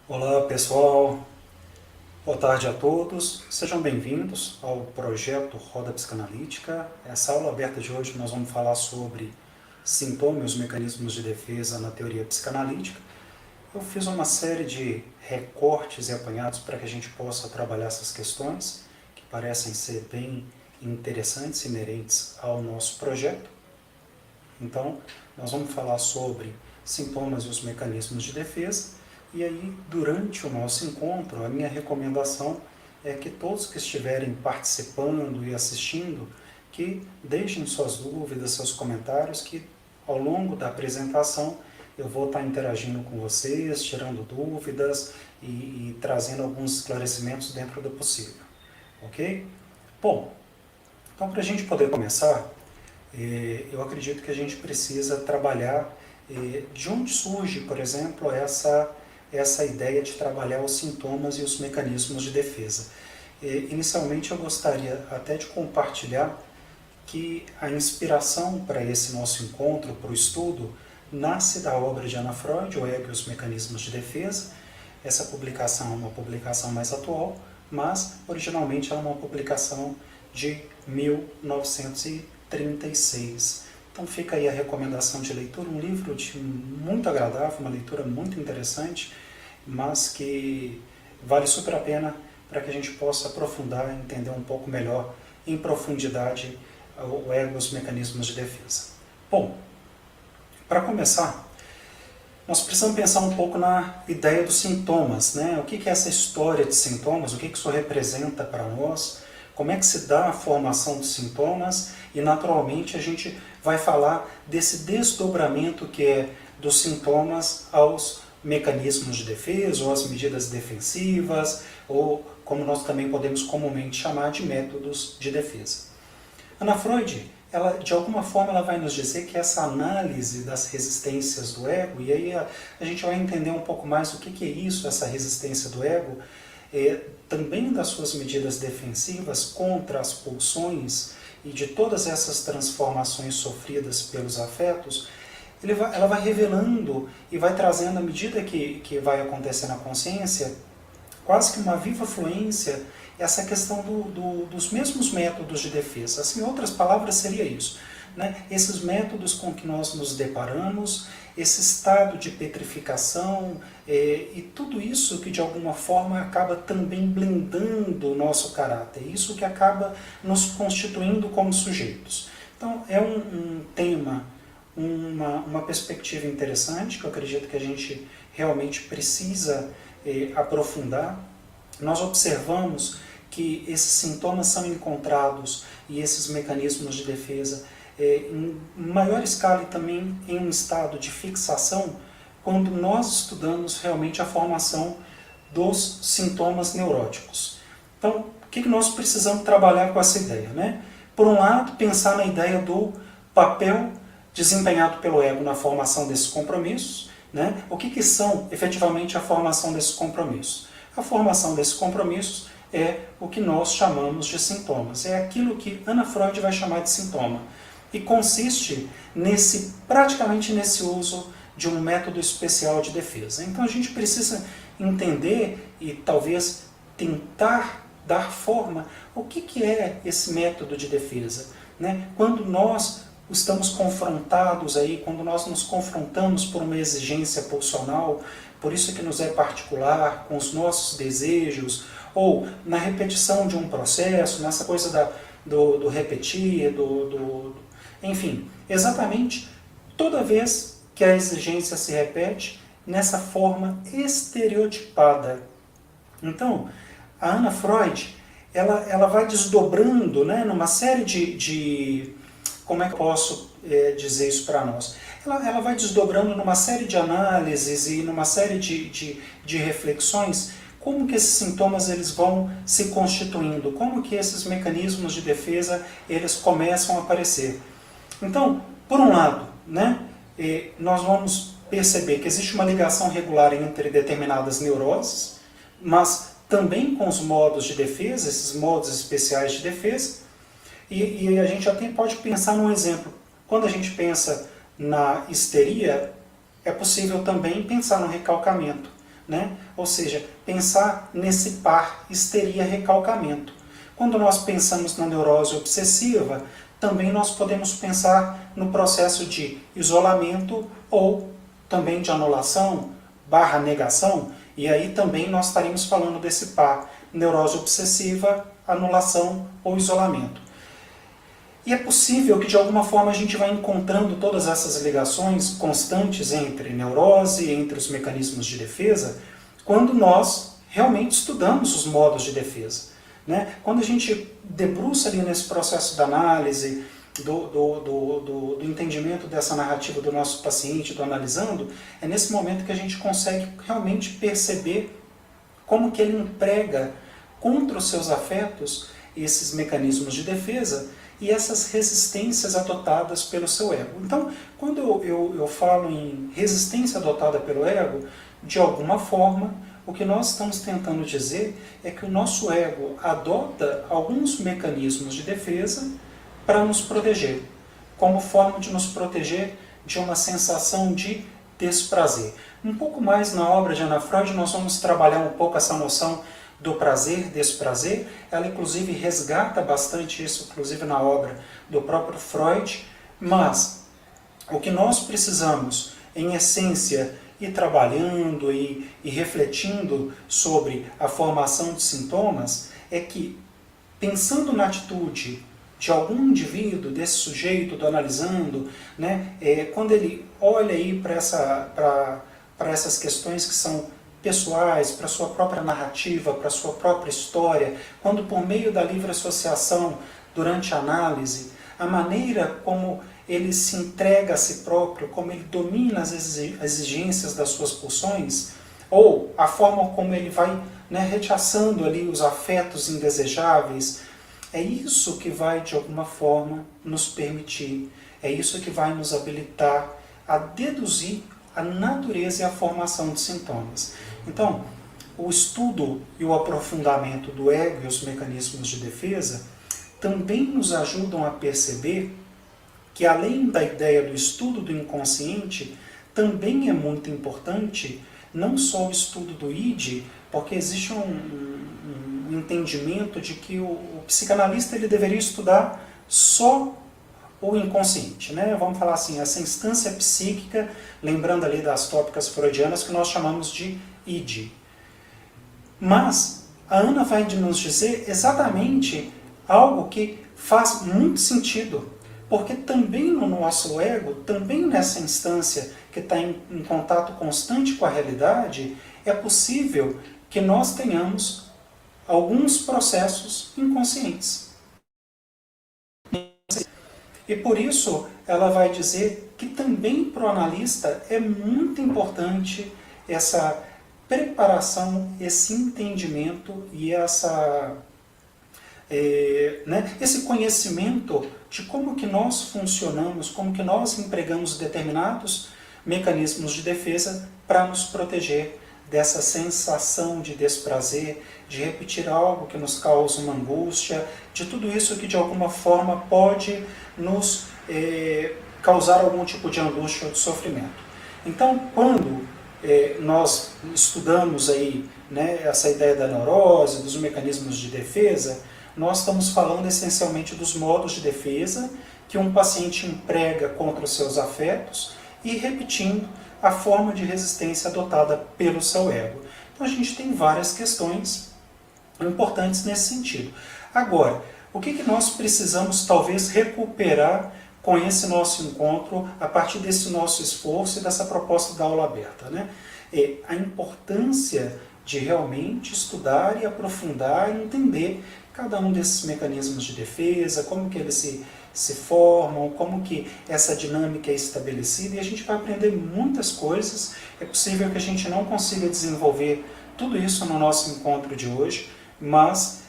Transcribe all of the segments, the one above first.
Olá pessoal, boa tarde a todos, sejam bem-vindos ao projeto Roda Psicanalítica. Essa aula aberta de hoje nós vamos falar sobre sintomas e os mecanismos de defesa na teoria psicanalítica. Eu fiz uma série de recortes e apanhados para que a gente possa trabalhar essas questões, que parecem ser bem interessantes e inerentes ao nosso projeto. Então, nós vamos falar sobre sintomas e os mecanismos de defesa. E aí, durante o nosso encontro, a minha recomendação é que todos que estiverem participando e assistindo, que deixem suas dúvidas, seus comentários, que ao longo da apresentação eu vou estar interagindo com vocês, tirando dúvidas e trazendo alguns esclarecimentos dentro do possível. Ok? Bom, então para a gente poder começar, eu acredito que a gente precisa trabalhar de onde surge, por exemplo, essa ideia de trabalhar os sintomas e os mecanismos de defesa. Inicialmente eu gostaria até de compartilhar que a inspiração para esse nosso encontro, para o estudo, nasce da obra de Anna Freud, O Ego e os Mecanismos de Defesa. Essa publicação é uma publicação mais atual, mas originalmente ela é uma publicação de 1936. Então fica aí a recomendação de leitura, um livro muito agradável, uma leitura muito interessante, mas que vale super a pena para que a gente possa aprofundar e entender um pouco melhor, em profundidade, o ego e os mecanismos de defesa. Bom, para começar, nós precisamos pensar um pouco na ideia dos sintomas, né? O que é essa história de sintomas, o que isso representa para nós, como é que se dá a formação dos sintomas e, naturalmente, a gente vai falar desse desdobramento que é dos sintomas aos mecanismos de defesa, ou às medidas defensivas, ou como nós também podemos comumente chamar de métodos de defesa. Anna Freud, de alguma forma, ela vai nos dizer que essa análise das resistências do ego, e aí a gente vai entender um pouco mais o que é isso, essa resistência do ego, também das suas medidas defensivas contra as pulsões e de todas essas transformações sofridas pelos afetos, ela vai revelando e vai trazendo, à medida que vai acontecer na consciência, quase que uma viva fluência, essa questão dos mesmos métodos de defesa. Assim, em outras palavras, seria isso, né? Esses métodos com que nós nos deparamos, esse estado de petrificação e tudo isso que de alguma forma acaba também blindando o nosso caráter, isso que acaba nos constituindo como sujeitos. Então é um tema, uma perspectiva interessante, que eu acredito que a gente realmente precisa aprofundar. Nós observamos que esses sintomas são encontrados e esses mecanismos de defesa em maior escala e também em um estado de fixação quando nós estudamos realmente a formação dos sintomas neuróticos. Então, o que nós precisamos trabalhar com essa ideia, né? Por um lado, pensar na ideia do papel desempenhado pelo ego na formação desses compromissos, né? O que são efetivamente a formação desses compromissos? A formação desses compromissos é o que nós chamamos de sintomas. É aquilo que Anna Freud vai chamar de sintoma. E consiste praticamente nesse uso de um método especial de defesa. Então a gente precisa entender e talvez tentar dar forma o que é esse método de defesa, né? Quando nós estamos confrontados aí, quando nós nos confrontamos por uma exigência pulsional, por isso que nos é particular, com os nossos desejos, ou na repetição de um processo, nessa coisa do repetir, enfim, exatamente toda vez que a exigência se repete nessa forma estereotipada. Então, a Anna Freud, ela vai desdobrando, né, numa série de como é que eu posso dizer isso para nós? Ela vai desdobrando numa série de análises e numa série de reflexões como que esses sintomas eles vão se constituindo, como que esses mecanismos de defesa eles começam a aparecer. Então, por um lado, né, nós vamos perceber que existe uma ligação regular entre determinadas neuroses, mas também com os modos de defesa, esses modos especiais de defesa, e a gente até pode pensar num exemplo. Quando a gente pensa na histeria, é possível também pensar no recalcamento. né? Ou seja, pensar nesse par histeria recalcamento. Quando nós pensamos na neurose obsessiva, também nós podemos pensar no processo de isolamento ou também de anulação / negação, e aí também nós estaremos falando desse par neurose obsessiva, anulação ou isolamento. E é possível que de alguma forma a gente vai encontrando todas essas ligações constantes entre neurose, entre os mecanismos de defesa, quando nós realmente estudamos os modos de defesa, né? Quando a gente debruça ali nesse processo da análise, do entendimento dessa narrativa do nosso paciente, do analisando, é nesse momento que a gente consegue realmente perceber como que ele emprega contra os seus afetos esses mecanismos de defesa e essas resistências adotadas pelo seu ego. Então, quando eu falo em resistência adotada pelo ego, de alguma forma, o que nós estamos tentando dizer é que o nosso ego adota alguns mecanismos de defesa para nos proteger, como forma de nos proteger de uma sensação de desprazer. Um pouco mais na obra de Ana Freud, nós vamos trabalhar um pouco essa noção do prazer, desprazer. Ela inclusive resgata bastante isso, inclusive na obra do próprio Freud, mas o que nós precisamos, em essência, ir trabalhando e refletindo sobre a formação de sintomas, é que, pensando na atitude de algum indivíduo, desse sujeito, do analisando, né, quando ele olha aí para essas questões que são pessoais, para a sua própria narrativa, para a sua própria história, quando por meio da livre associação, durante a análise, a maneira como ele se entrega a si próprio, como ele domina as exigências das suas pulsões, ou a forma como ele vai, né, rechaçando ali os afetos indesejáveis, é isso que vai, de alguma forma, nos permitir, é isso que vai nos habilitar a deduzir a natureza e a formação de sintomas. Então, o estudo e o aprofundamento do ego e os mecanismos de defesa também nos ajudam a perceber que, além da ideia do estudo do inconsciente, também é muito importante não só o estudo do id, porque existe um entendimento de que o psicanalista ele deveria estudar só o inconsciente, né? Vamos falar assim, essa instância psíquica, lembrando ali das tópicas freudianas que nós chamamos de id. Mas a Ana vai nos dizer exatamente algo que faz muito sentido, porque também no nosso ego, também nessa instância que está em contato constante com a realidade, é possível que nós tenhamos alguns processos inconscientes. E por isso ela vai dizer que também para o analista é muito importante essa preparação, esse entendimento e esse conhecimento de como que nós funcionamos, como que nós empregamos determinados mecanismos de defesa para nos proteger dessa sensação de desprazer, de repetir algo que nos causa uma angústia, de tudo isso que de alguma forma pode nos causar algum tipo de angústia ou de sofrimento. Então, quando nós estudamos aí, né, essa ideia da neurose, dos mecanismos de defesa, nós estamos falando essencialmente dos modos de defesa que um paciente emprega contra os seus afetos e repetindo a forma de resistência adotada pelo seu ego. Então a gente tem várias questões importantes nesse sentido. Agora, o que nós precisamos talvez recuperar com esse nosso encontro, a partir desse nosso esforço e dessa proposta da aula aberta, né? É a importância de realmente estudar e aprofundar e entender cada um desses mecanismos de defesa, como que eles se formam, como que essa dinâmica é estabelecida, e a gente vai aprender muitas coisas. É possível que a gente não consiga desenvolver tudo isso no nosso encontro de hoje, mas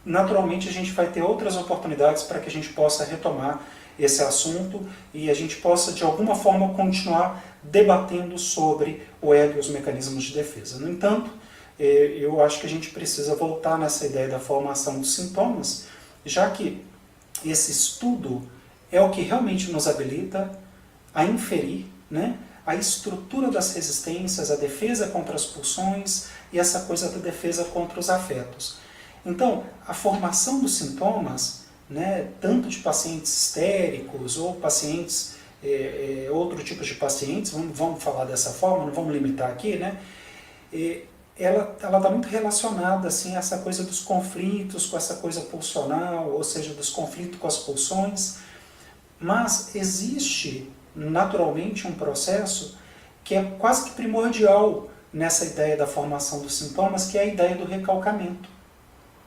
naturalmente a gente vai ter outras oportunidades para que a gente possa retomar esse assunto e a gente possa de alguma forma continuar debatendo sobre o ego e os mecanismos de defesa. No entanto, eu acho que a gente precisa voltar nessa ideia da formação dos sintomas, já que esse estudo é o que realmente nos habilita a inferir, né, a estrutura das resistências, a defesa contra as pulsões e essa coisa da defesa contra os afetos. Então, a formação dos sintomas, né, tanto de pacientes histéricos ou pacientes, outro tipo de pacientes, vamos falar dessa forma, não vamos limitar aqui, né, ela está muito relacionada assim, a essa coisa dos conflitos, com essa coisa pulsional, ou seja, dos conflitos com as pulsões, mas existe naturalmente um processo que é quase que primordial nessa ideia da formação dos sintomas, que é a ideia do recalcamento.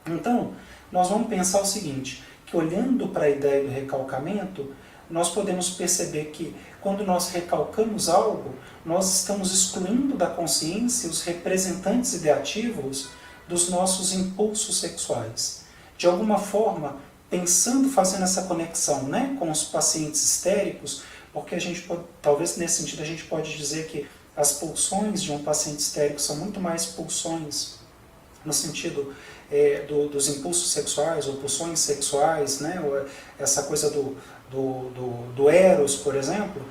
Então, nós vamos pensar o seguinte, que olhando para a ideia do recalcamento, nós podemos perceber que quando nós recalcamos algo, nós estamos excluindo da consciência os representantes ideativos dos nossos impulsos sexuais. De alguma forma, pensando, fazendo essa conexão, né, com os pacientes histéricos, porque a gente pode, talvez nesse sentido a gente pode dizer que as pulsões de um paciente histérico são muito mais pulsões no sentido dos impulsos sexuais ou pulsões sexuais, né, ou essa coisa do eros, por exemplo,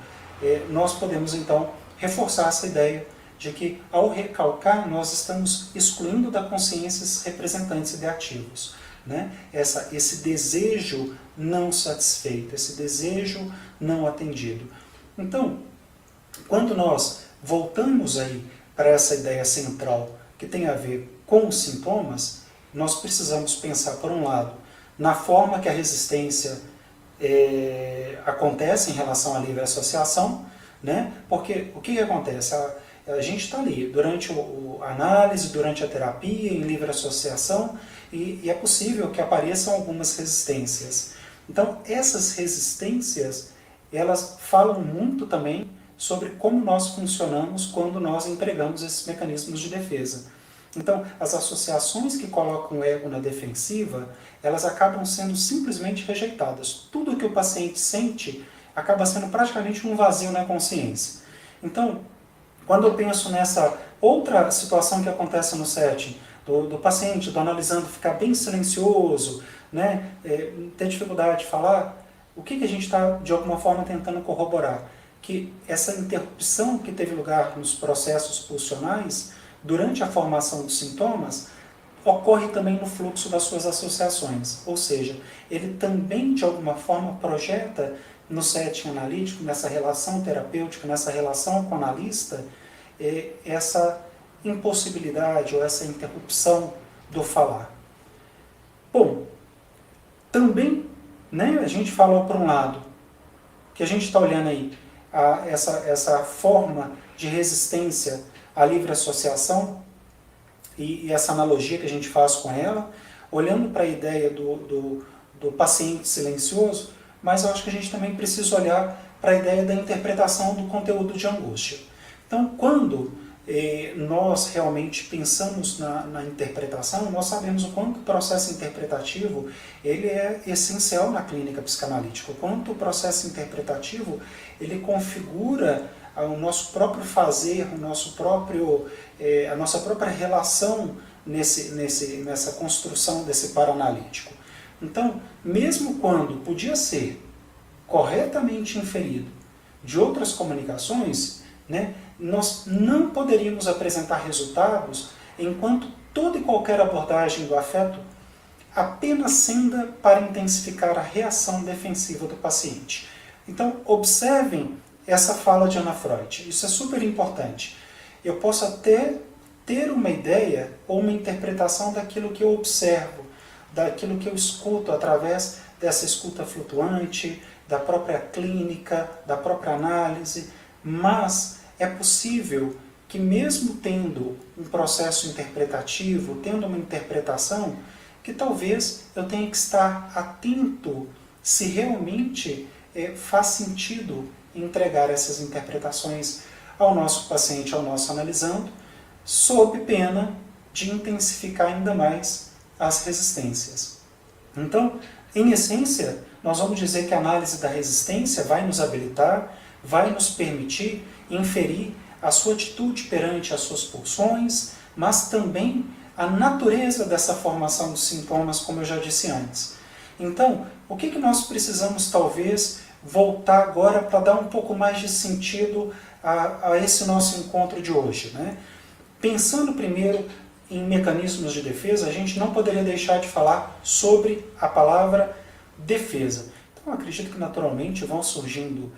nós podemos então reforçar essa ideia de que ao recalcar nós estamos excluindo da consciência esses representantes ideativos, né? Esse desejo não satisfeito, esse desejo não atendido. Então, quando nós voltamos aí para essa ideia central que tem a ver com os sintomas, nós precisamos pensar, por um lado, na forma que a resistência acontece em relação à livre associação, né? Porque o que acontece? A gente está ali durante a análise, durante a terapia, em livre associação, e é possível que apareçam algumas resistências. Então, essas resistências, elas falam muito também sobre como nós funcionamos quando nós empregamos esses mecanismos de defesa. Então, as associações que colocam o ego na defensiva, elas acabam sendo simplesmente rejeitadas. Tudo que o paciente sente acaba sendo praticamente um vazio na consciência. Então, quando eu penso nessa outra situação que acontece no setting, do paciente, do analisando ficar bem silencioso, né, ter dificuldade de falar, o que a gente está, de alguma forma, tentando corroborar? Que essa interrupção que teve lugar nos processos pulsionais, durante a formação dos sintomas, ocorre também no fluxo das suas associações. Ou seja, ele também, de alguma forma, projeta no setting analítico, nessa relação terapêutica, nessa relação com o analista, essa impossibilidade ou essa interrupção do falar. Bom, também, né, a gente falou por um lado, que a gente está olhando aí, essa forma de resistência à livre associação e essa analogia que a gente faz com ela, olhando para a ideia do paciente silencioso, mas eu acho que a gente também precisa olhar para a ideia da interpretação do conteúdo de angústia. Então, quando nós realmente pensamos na interpretação, nós sabemos o quanto o processo interpretativo ele é essencial na clínica psicanalítica, o quanto o processo interpretativo ele configura o nosso próprio fazer, a nossa própria relação nessa construção desse paraanalítico. Então, mesmo quando podia ser corretamente inferido de outras comunicações, né, nós não poderíamos apresentar resultados enquanto toda e qualquer abordagem do afeto apenas senda para intensificar a reação defensiva do paciente. Então, observem essa fala de Ana Freud. Isso é super importante. Eu posso até ter uma ideia ou uma interpretação daquilo que eu observo, daquilo que eu escuto através dessa escuta flutuante, da própria clínica, da própria análise, mas é possível que mesmo tendo um processo interpretativo, tendo uma interpretação, que talvez eu tenha que estar atento se realmente faz sentido entregar essas interpretações ao nosso paciente, ao nosso analisando, sob pena de intensificar ainda mais as resistências. Então, em essência, nós vamos dizer que a análise da resistência vai nos habilitar, vai nos permitir inferir a sua atitude perante as suas pulsões, mas também a natureza dessa formação dos sintomas, como eu já disse antes. Então, o que nós precisamos talvez voltar agora para dar um pouco mais de sentido a esse nosso encontro de hoje, né? Pensando primeiro em mecanismos de defesa, a gente não poderia deixar de falar sobre a palavra defesa. Então, acredito que naturalmente vão surgindo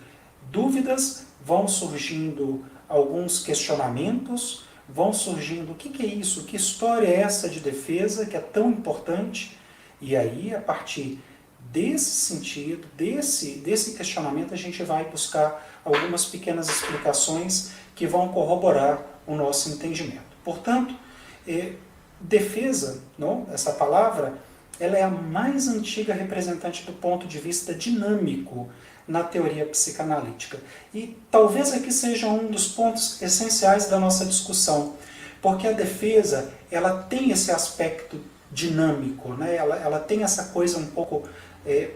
dúvidas, vão surgindo alguns questionamentos, vão surgindo o que é isso, que história é essa de defesa que é tão importante, e aí, a partir desse sentido, desse questionamento, a gente vai buscar algumas pequenas explicações que vão corroborar o nosso entendimento. Portanto, defesa, não? Essa palavra, ela é a mais antiga representante do ponto de vista dinâmico na teoria psicanalítica. E talvez aqui seja um dos pontos essenciais da nossa discussão, porque a defesa, ela tem esse aspecto dinâmico, né? Ela tem essa coisa um pouco...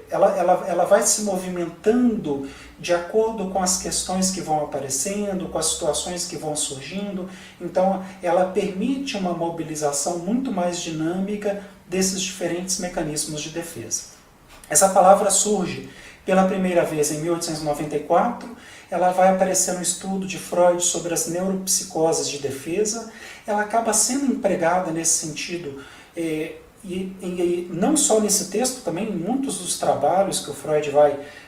ela vai se movimentando de acordo com as questões que vão aparecendo, com as situações que vão surgindo. Então, ela permite uma mobilização muito mais dinâmica desses diferentes mecanismos de defesa. Essa palavra surge pela primeira vez em 1894, ela vai aparecer no estudo de Freud sobre as neuropsicoses de defesa, ela acaba sendo empregada nesse sentido, e não só nesse texto, também em muitos dos trabalhos que o Freud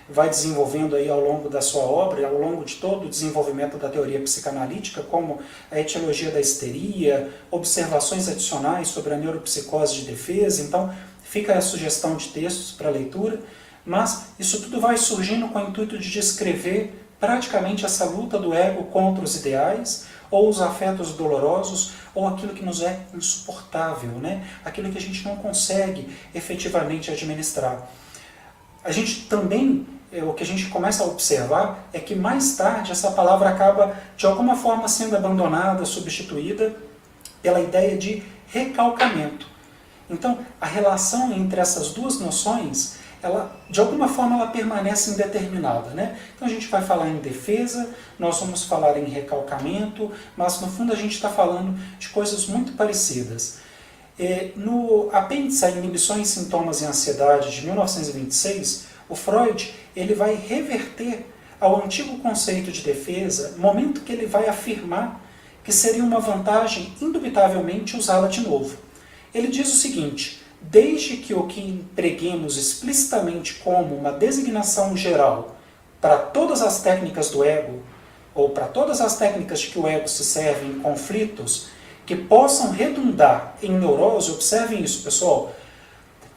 vai desenvolvendo aí ao longo da sua obra, ao longo de todo o desenvolvimento da teoria psicanalítica, como a etiologia da histeria, observações adicionais sobre a neuropsicose de defesa. Então, fica a sugestão de textos para leitura, mas isso tudo vai surgindo com o intuito de descrever praticamente essa luta do ego contra os ideais, ou os afetos dolorosos, ou aquilo que nos é insuportável, né? Aquilo que a gente não consegue efetivamente administrar. A gente também, o que a gente começa a observar é que mais tarde essa palavra acaba de alguma forma sendo abandonada, substituída pela ideia de recalcamento. Então, a relação entre essas duas noções, de alguma forma ela permanece indeterminada, né? Então a gente vai falar em defesa, nós vamos falar em recalcamento, mas no fundo a gente está falando de coisas muito parecidas. No apêndice a Inibições, Sintomas e Ansiedade, de 1926, o Freud ele vai reverter ao antigo conceito de defesa, momento que ele vai afirmar que seria uma vantagem, indubitavelmente, usá-la de novo. Ele diz o seguinte: desde que o que empreguemos explicitamente como uma designação geral para todas as técnicas do ego, ou para todas as técnicas de que o ego se serve em conflitos, que possam redundar em neurose, observem isso, pessoal,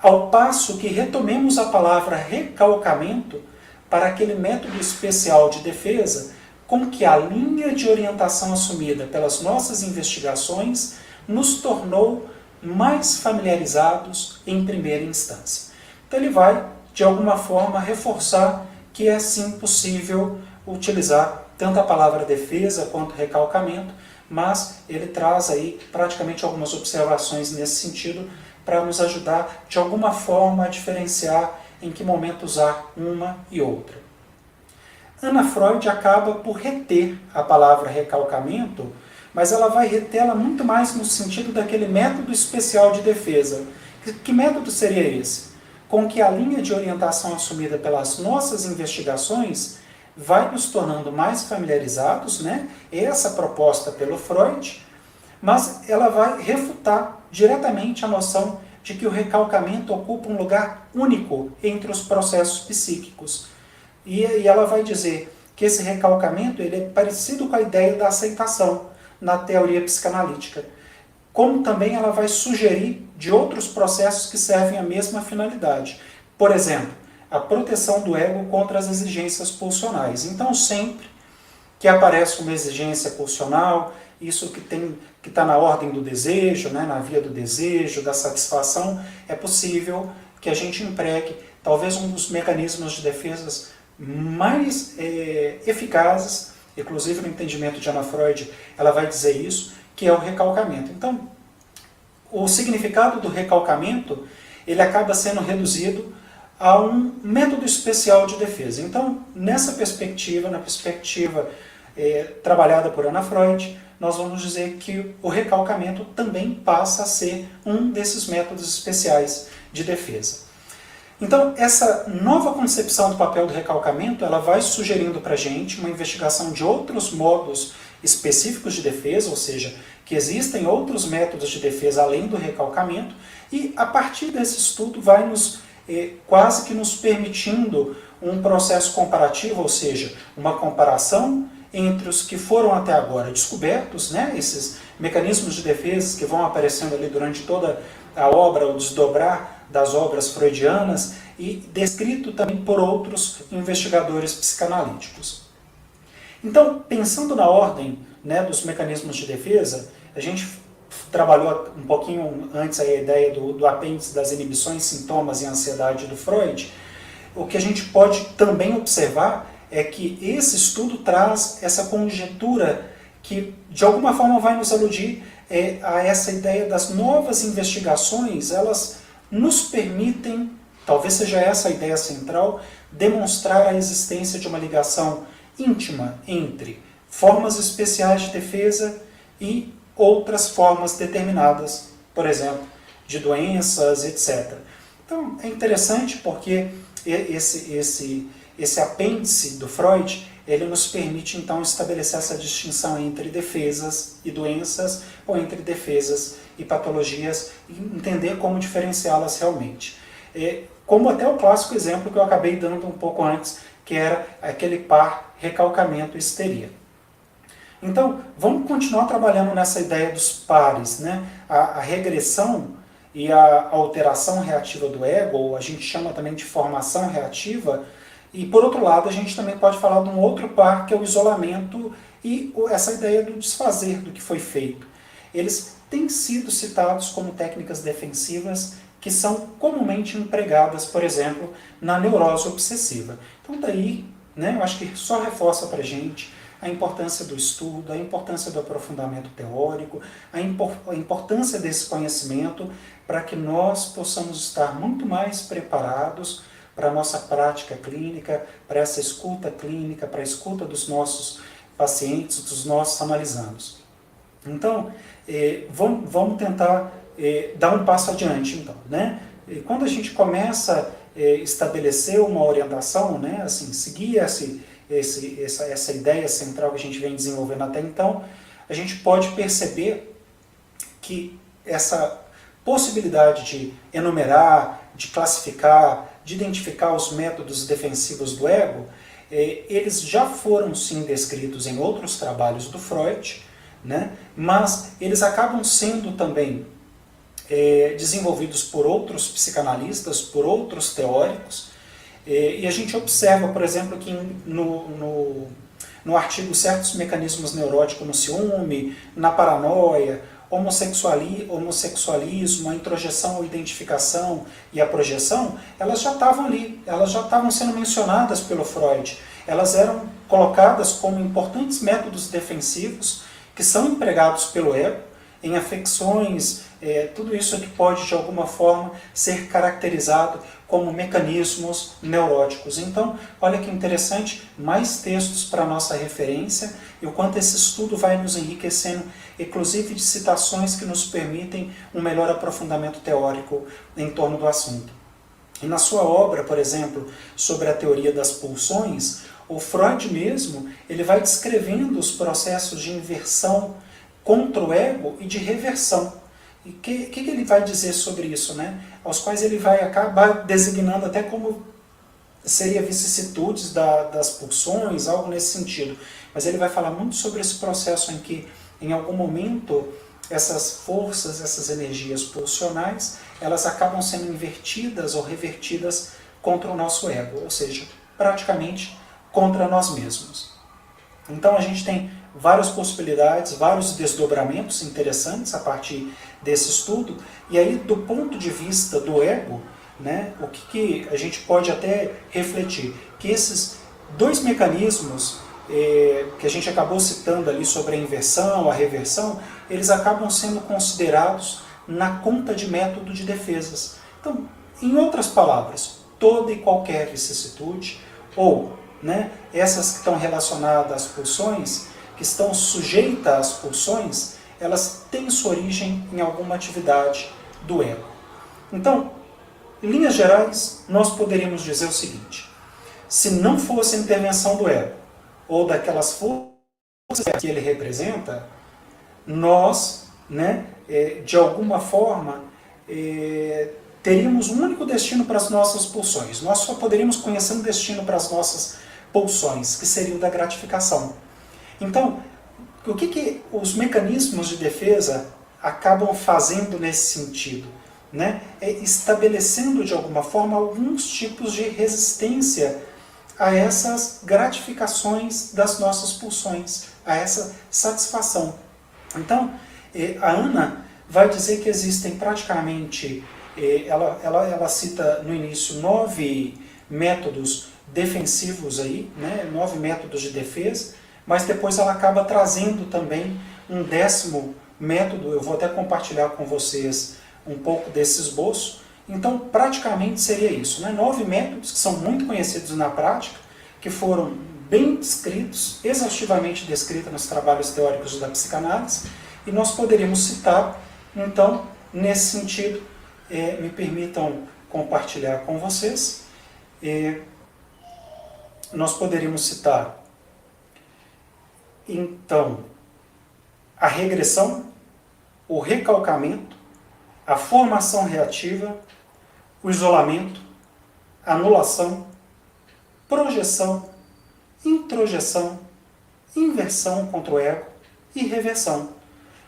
ao passo que retomemos a palavra recalcamento para aquele método especial de defesa com que a linha de orientação assumida pelas nossas investigações nos tornou mais familiarizados em primeira instância. Então ele vai, de alguma forma, reforçar que é sim possível utilizar tanto a palavra defesa quanto recalcamento, mas ele traz aí praticamente algumas observações nesse sentido para nos ajudar de alguma forma a diferenciar em que momento usar uma e outra. Ana Freud acaba por reter a palavra recalcamento, mas ela vai retê-la muito mais no sentido daquele método especial de defesa. Que método seria esse? Com que a linha de orientação assumida pelas nossas investigações vai nos tornando mais familiarizados, né? Essa proposta pelo Freud, mas ela vai refutar diretamente a noção de que o recalcamento ocupa um lugar único entre os processos psíquicos. E ela vai dizer que esse recalcamento ele é parecido com a ideia da aceitação na teoria psicanalítica, como também ela vai sugerir de outros processos que servem à mesma finalidade. Por exemplo, a proteção do ego contra as exigências pulsionais. Então, sempre que aparece uma exigência pulsional, isso que está na ordem do desejo, né, na via do desejo, da satisfação, é possível que a gente empregue talvez um dos mecanismos de defesas mais eficazes, inclusive no entendimento de Ana Freud, ela vai dizer isso, que é o recalcamento. Então, o significado do recalcamento, ele acaba sendo reduzido a um método especial de defesa. Então, nessa perspectiva, na perspectiva trabalhada por Ana Freud, nós vamos dizer que o recalcamento também passa a ser um desses métodos especiais de defesa. Então, essa nova concepção do papel do recalcamento, ela vai sugerindo para a gente uma investigação de outros modos específicos de defesa, ou seja, que existem outros métodos de defesa além do recalcamento, e a partir desse estudo vai nos quase que nos permitindo um processo comparativo, ou seja, uma comparação entre os que foram até agora descobertos, né, esses mecanismos de defesa que vão aparecendo ali durante toda a obra, o desdobrar das obras freudianas, e descrito também por outros investigadores psicanalíticos. Então, pensando na ordem, né, dos mecanismos de defesa, a gente trabalhou um pouquinho antes a ideia do apêndice das inibições, sintomas e ansiedade do Freud. O que a gente pode também observar é que esse estudo traz essa conjectura que, de alguma forma, vai nos aludir a essa ideia das novas investigações. Elas nos permitem, talvez seja essa a ideia central, demonstrar a existência de uma ligação íntima entre formas especiais de defesa e outras formas determinadas, por exemplo, de doenças, etc. Então, é interessante porque esse apêndice do Freud, ele nos permite, então, estabelecer essa distinção entre defesas e doenças, ou entre defesas e patologias, e entender como diferenciá-las realmente. Como até o clássico exemplo que eu acabei dando um pouco antes, que era aquele par recalcamento e histeria. Então, vamos continuar trabalhando nessa ideia dos pares, né? A regressão e a alteração reativa do ego, ou a gente chama também de formação reativa, e por outro lado a gente também pode falar de um outro par, que é o isolamento e essa ideia do desfazer do que foi feito. Eles têm sido citados como técnicas defensivas que são comumente empregadas, por exemplo, na neurose obsessiva. Então daí, né, eu acho que só reforça para a gente a importância do estudo, a importância do aprofundamento teórico, a importância desse conhecimento para que nós possamos estar muito mais preparados para a nossa prática clínica, para essa escuta clínica, para a escuta dos nossos pacientes, dos nossos analisandos. Então, vamos tentar dar um passo adiante, então, né? Quando a gente começa a estabelecer uma orientação, né, assim, seguir essa ideia central que a gente vem desenvolvendo até então, a gente pode perceber que essa possibilidade de enumerar, de classificar, de identificar os métodos defensivos do ego, eles já foram sim descritos em outros trabalhos do Freud, né, mas eles acabam sendo também desenvolvidos por outros psicanalistas, por outros teóricos, e a gente observa, por exemplo, que no artigo Certos Mecanismos Neuróticos no Ciúme, na Paranoia, homossexualismo, a introjeção, a identificação e a projeção, elas já estavam ali, elas já estavam sendo mencionadas pelo Freud. Elas eram colocadas como importantes métodos defensivos que são empregados pelo ego em afecções, tudo isso que pode de alguma forma ser caracterizado como mecanismos neuróticos. Então, olha que interessante, mais textos para nossa referência e o quanto esse estudo vai nos enriquecendo, inclusive de citações que nos permitem um melhor aprofundamento teórico em torno do assunto. E na sua obra, por exemplo, sobre a teoria das pulsões, o Freud mesmo, ele vai descrevendo os processos de inversão contra o ego e de reversão. E o que ele vai dizer sobre isso, né? Aos quais ele vai acabar designando até como seria vicissitudes das pulsões, algo nesse sentido. Mas ele vai falar muito sobre esse processo em que, em algum momento, essas forças, essas energias pulsionais, elas acabam sendo invertidas ou revertidas contra o nosso ego, ou seja, praticamente contra nós mesmos. Então a gente tem várias possibilidades, vários desdobramentos interessantes a partir desse estudo, e aí do ponto de vista do ego, né, o que a gente pode até refletir? Que esses dois mecanismos que a gente acabou citando ali sobre a inversão, a reversão, eles acabam sendo considerados na conta de método de defesas. Então, em outras palavras, toda e qualquer vicissitude, ou né, essas que estão relacionadas às pulsões, que estão sujeitas às pulsões, elas têm sua origem em alguma atividade do ego. Então, Em linhas gerais, nós poderíamos dizer o seguinte: se não fosse a intervenção do ego, ou daquelas forças que ele representa, nós, né, de alguma forma, teríamos um único destino para as nossas pulsões. Nós só poderíamos conhecer um destino para as nossas pulsões, que seria o da gratificação. Então, o que os mecanismos de defesa acabam fazendo nesse sentido? Né? Estabelecendo de alguma forma alguns tipos de resistência a essas gratificações das nossas pulsões, a essa satisfação. Então, a Ana vai dizer que existem praticamente, ela cita no início 9 métodos defensivos aí, né? 9 métodos de defesa, mas depois ela acaba trazendo também um 10º método. Eu vou até compartilhar com vocês um pouco desse esboço. Então, praticamente seria isso, né? 9 métodos que são muito conhecidos na prática, que foram bem descritos, exaustivamente descritos nos trabalhos teóricos da psicanálise, e nós poderíamos citar, então, nesse sentido, me permitam compartilhar com vocês, nós poderíamos citar, então, a regressão, o recalcamento, a formação reativa, o isolamento, anulação, projeção, introjeção, inversão contra o ego e reversão.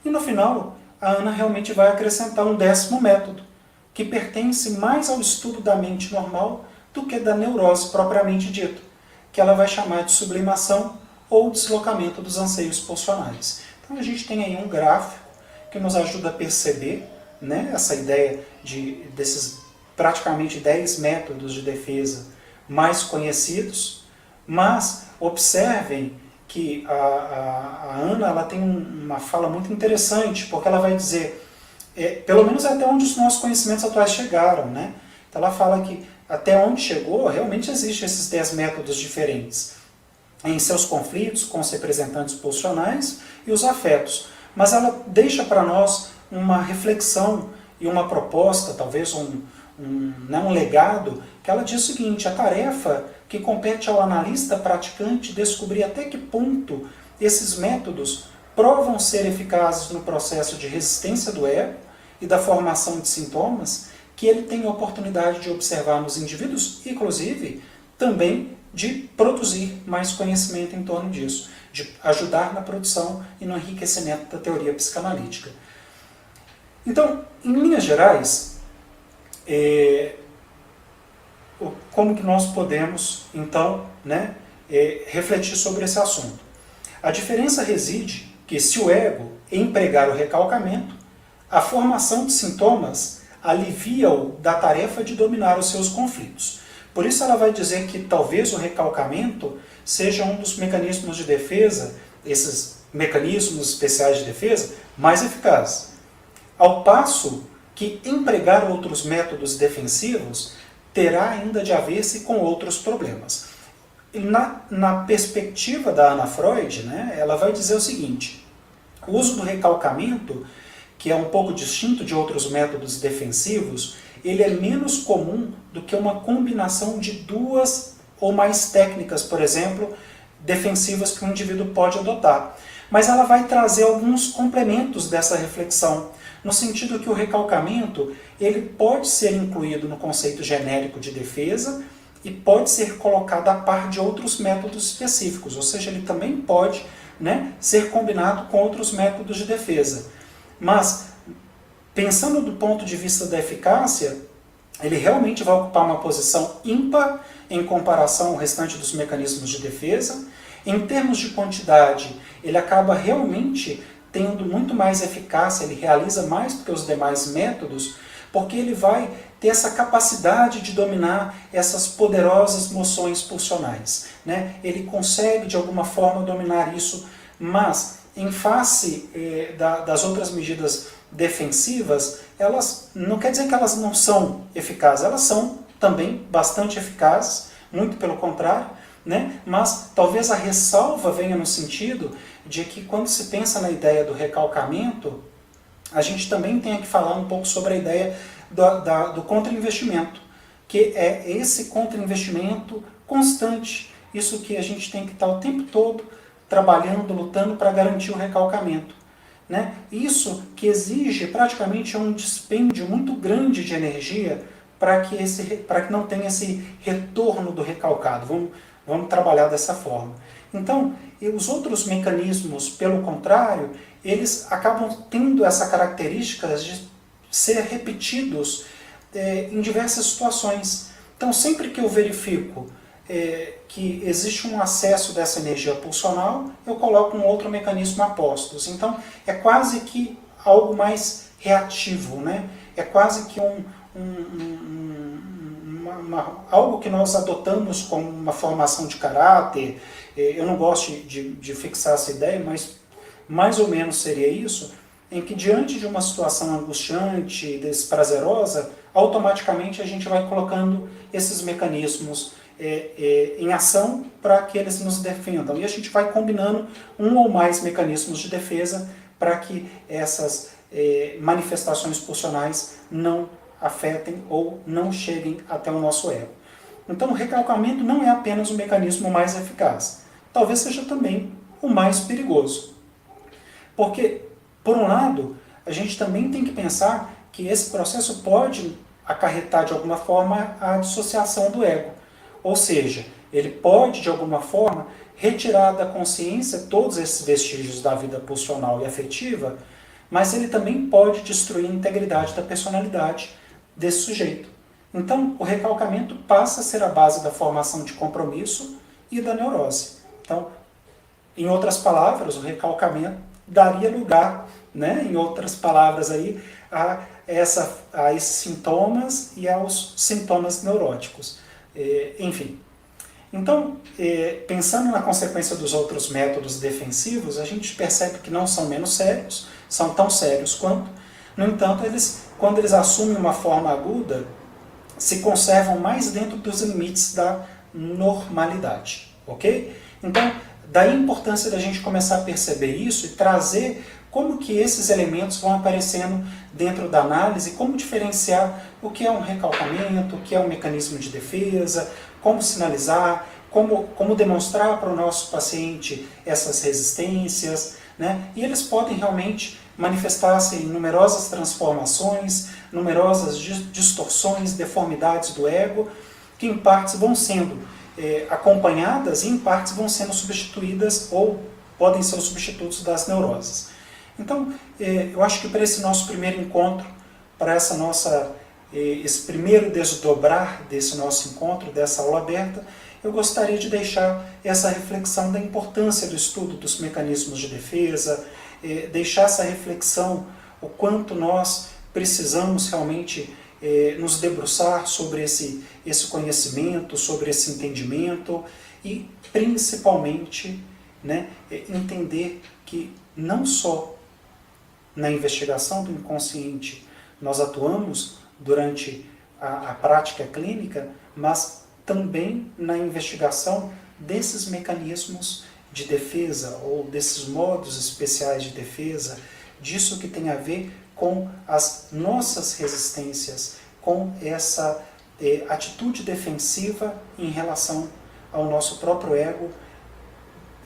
E no final, a Ana realmente vai acrescentar um 10º método, que pertence mais ao estudo da mente normal do que da neurose propriamente dita, que ela vai chamar de sublimação ou deslocamento dos anseios pulsionais. Então a gente tem aí um gráfico que nos ajuda a perceber, né, essa ideia desses praticamente 10 métodos de defesa mais conhecidos, mas observem que a Ana ela tem uma fala muito interessante, porque ela vai dizer, pelo menos até onde os nossos conhecimentos atuais chegaram, né? Então ela fala que até onde chegou, realmente existem esses 10 métodos diferentes em seus conflitos com os representantes pulsionais e os afetos. Mas ela deixa para nós uma reflexão e uma proposta, talvez um legado, que ela diz o seguinte: a tarefa que compete ao analista praticante descobrir até que ponto esses métodos provam ser eficazes no processo de resistência do ego e da formação de sintomas que ele tem a oportunidade de observar nos indivíduos, inclusive também de produzir mais conhecimento em torno disso, de ajudar na produção e no enriquecimento da teoria psicanalítica. Então, em linhas gerais, como que nós podemos, então, né, refletir sobre esse assunto? A diferença reside que, se o ego empregar o recalcamento, a formação de sintomas alivia-o da tarefa de dominar os seus conflitos. Por isso ela vai dizer que talvez o recalcamento seja um dos mecanismos de defesa, esses mecanismos especiais de defesa, mais eficazes. Ao passo que empregar outros métodos defensivos terá ainda de haver-se com outros problemas. Na perspectiva da Ana Freud, né, ela vai dizer o seguinte: o uso do recalcamento, que é um pouco distinto de outros métodos defensivos, ele é menos comum do que uma combinação de 2 ou mais técnicas, por exemplo, defensivas que um indivíduo pode adotar. Mas ela vai trazer alguns complementos dessa reflexão, no sentido que o recalcamento ele pode ser incluído no conceito genérico de defesa e pode ser colocado a par de outros métodos específicos, ou seja, ele também pode, né, ser combinado com outros métodos de defesa. Mas, pensando do ponto de vista da eficácia, ele realmente vai ocupar uma posição ímpar em comparação ao restante dos mecanismos de defesa. Em termos de quantidade, ele acaba realmente tendo muito mais eficácia, ele realiza mais do que os demais métodos, porque ele vai ter essa capacidade de dominar essas poderosas moções pulsionais, né? Ele consegue, de alguma forma, dominar isso, mas, em face das outras medidas defensivas, elas não quer dizer que elas não são eficazes, elas são também bastante eficazes, muito pelo contrário, né? Mas talvez a ressalva venha no sentido de que, quando se pensa na ideia do recalcamento, a gente também tem que falar um pouco sobre a ideia do contra-investimento, que é esse contra-investimento constante, isso que a gente tem que estar o tempo todo trabalhando, lutando para garantir o recalcamento. Né? Isso que exige praticamente um dispêndio muito grande de energia para que não tenha esse retorno do recalcado. Vamos trabalhar dessa forma. Então, os outros mecanismos, pelo contrário, eles acabam tendo essa característica de ser repetidos em diversas situações. Então, sempre que eu verifico que existe um acesso dessa energia pulsional, eu coloco um outro mecanismo a postos. Então, é quase que algo mais reativo, né? É quase que algo que nós adotamos como uma formação de caráter. Eu não gosto de fixar essa ideia, mas mais ou menos seria isso, em que diante de uma situação angustiante, desprazerosa, automaticamente a gente vai colocando esses mecanismos em ação para que eles nos defendam. E a gente vai combinando um ou mais mecanismos de defesa para que essas manifestações pulsionais não afetem ou não cheguem até o nosso ego. Então o recalcamento não é apenas o mecanismo mais eficaz, talvez seja também o mais perigoso. Porque, por um lado, a gente também tem que pensar que esse processo pode acarretar de alguma forma a dissociação do ego. Ou seja, ele pode, de alguma forma, retirar da consciência todos esses vestígios da vida pulsional e afetiva, mas ele também pode destruir a integridade da personalidade desse sujeito. Então, o recalcamento passa a ser a base da formação de compromisso e da neurose. Então, em outras palavras, o recalcamento daria lugar, né, em outras palavras, aí, a esses sintomas e aos sintomas neuróticos. Enfim. Então, pensando na consequência dos outros métodos defensivos, a gente percebe que não são menos sérios, são tão sérios quanto. No entanto, quando eles assumem uma forma aguda, se conservam mais dentro dos limites da normalidade, ok? Então, daí a importância da gente começar a perceber isso e trazer como que esses elementos vão aparecendo dentro da análise, como diferenciar o que é um recalcamento, o que é um mecanismo de defesa, como sinalizar, como demonstrar para o nosso paciente essas resistências, né? E eles podem realmente manifestar-se em numerosas transformações, numerosas distorções, deformidades do ego, que em partes vão sendo acompanhadas e em partes vão sendo substituídas ou podem ser os substitutos das neuroses. Então, eu acho que para esse nosso primeiro encontro, para esse primeiro desdobrar desse nosso encontro, dessa aula aberta, eu gostaria de deixar essa reflexão da importância do estudo dos mecanismos de defesa, deixar essa reflexão o quanto nós precisamos realmente nos debruçar sobre esse conhecimento, sobre esse entendimento e, principalmente, né, entender que não só na investigação do inconsciente nós atuamos durante a prática clínica, mas também na investigação desses mecanismos de defesa ou desses modos especiais de defesa, disso que tem a ver com as nossas resistências, com essa atitude defensiva em relação ao nosso próprio ego,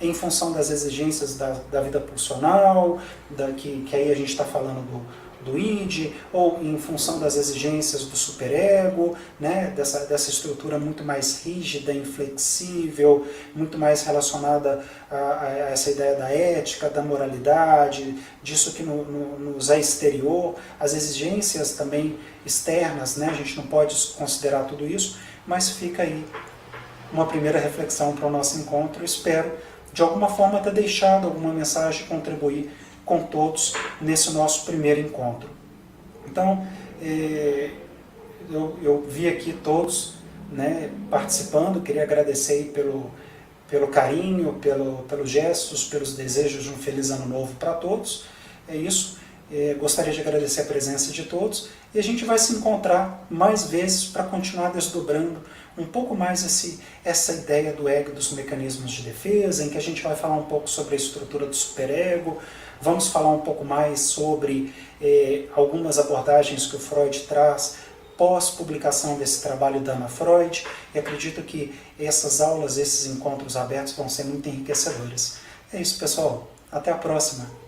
em função das exigências da vida pulsional, que aí a gente está falando do id, ou em função das exigências do superego, né, dessa estrutura muito mais rígida, inflexível, muito mais relacionada a essa ideia da ética, da moralidade, disso que nos é exterior, as exigências também externas, né, a gente não pode considerar tudo isso, mas fica aí uma primeira reflexão para o nosso encontro. Espero de alguma forma ter deixado alguma mensagem, contribuir com todos nesse nosso primeiro encontro. Então, eu vi aqui todos, né, participando, queria agradecer aí pelo carinho, pelos gestos, pelos desejos de um feliz ano novo para todos. É isso. Gostaria de agradecer a presença de todos e a gente vai se encontrar mais vezes para continuar desdobrando um pouco mais essa ideia do ego e dos mecanismos de defesa, em que a gente vai falar um pouco sobre a estrutura do superego, vamos falar um pouco mais sobre algumas abordagens que o Freud traz pós-publicação desse trabalho da Ana Freud, e acredito que essas aulas, esses encontros abertos vão ser muito enriquecedores. É isso, pessoal. Até a próxima.